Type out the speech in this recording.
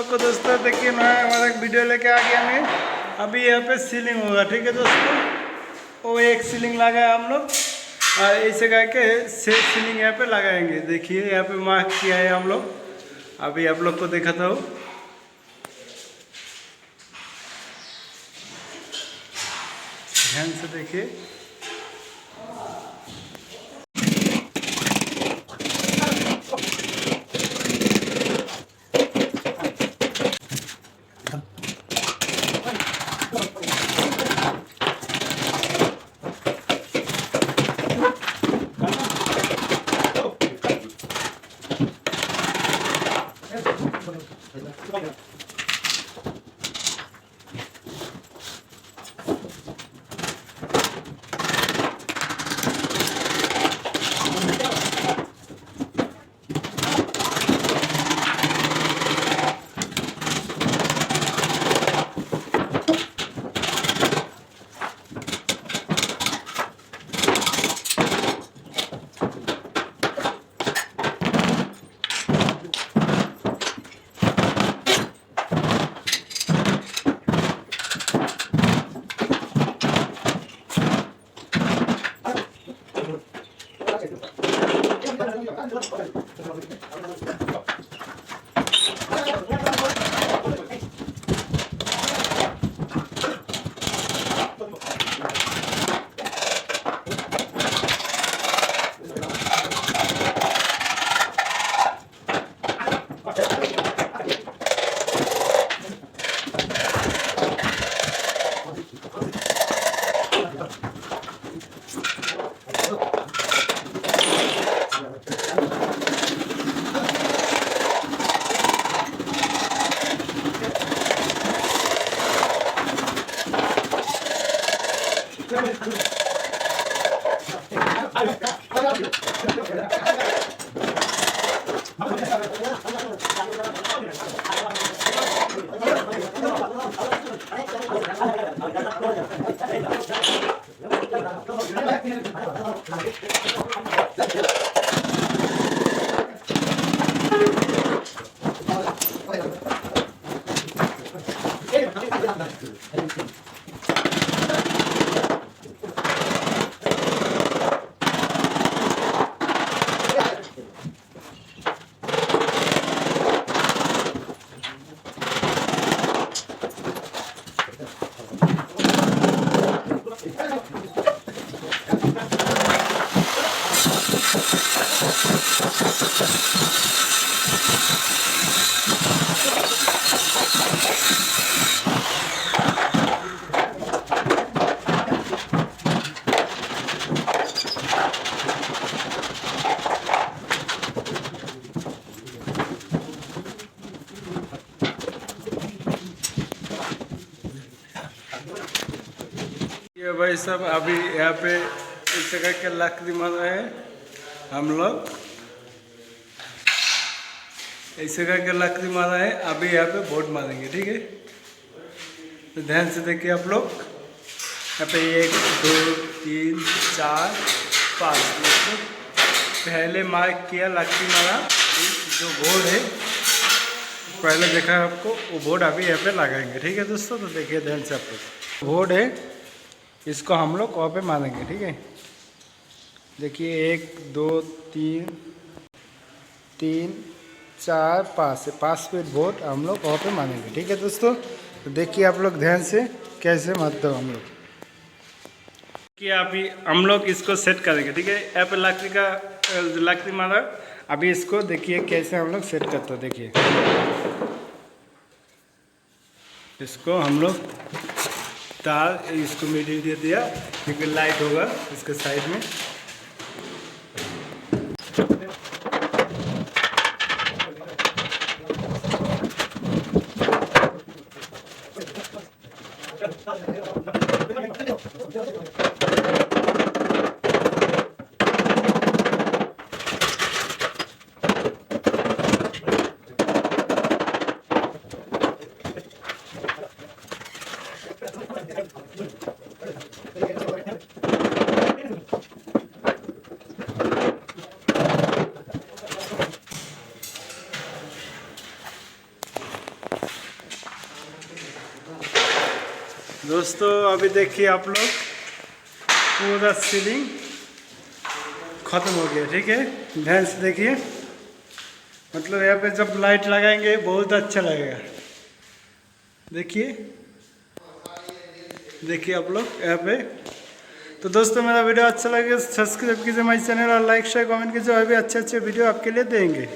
लोग को दोस्तों देखिए मैं हमारा एक वीडियो लेके आ गया मैं। अभी यहाँ पे सीलिंग होगा, ठीक है दोस्तों। वो एक सीलिंग लगाया हम लोग और ऐसे करके सीलिंग यहाँ पे लगाएंगे। देखिए यहाँ पे मार्क किया है हम लोग। अभी आप लोग को दिखाता हूँ, ध्यान से देखिए। ये भाई सब अभी यहाँ पे इस जगह के लकड़ी मार रहे हैं हम लोग। इस जगह के लकड़ी मारा है, अभी यहाँ पे बोर्ड मारेंगे, ठीक है। तो ध्यान से देखिए आप लोग। यहाँ पे 1 2 3 4 5 मतलब पहले मार्क किया लकड़ी मारा। जो बोर्ड है पहले देखा आपको, वो बोर्ड अभी यहाँ पे लगाएंगे, ठीक है दोस्तों। तो देखिए ध्यान से आप लोग, बोर्ड है इसको हम लोग वहाँ पे मारेंगे, ठीक है। देखिए 1 2 3 3 4 5 से 5 फीट बोर्ड हम लोग वहाँ पे मारेंगे, ठीक है दोस्तों। तो देखिए आप लोग ध्यान से कैसे मारते हो हम लोग कि अभी हम लोग इसको सेट करेंगे, ठीक है। यहाँ पे लकड़ी मारा, अभी इसको देखिए कैसे हम लोग सेट करते हो। देखिए इसको हम लोग तार इसको मिडिल दे दिया क्योंकि लाइट होगा इसके साइड में। दोस्तों अभी देखिए आप लोग, पूरा सीलिंग खत्म हो गया, ठीक है। ध्यान से देखिए, मतलब यहाँ पे जब लाइट लगाएंगे बहुत अच्छा लगेगा। देखिए देखिए आप लोग यहाँ पे। तो दोस्तों मेरा वीडियो अच्छा लगे सब्सक्राइब कीजिए हमारे चैनल और लाइक शेयर कमेंट कीजिए, और भी अच्छे अच्छे वीडियो आपके लिए देंगे।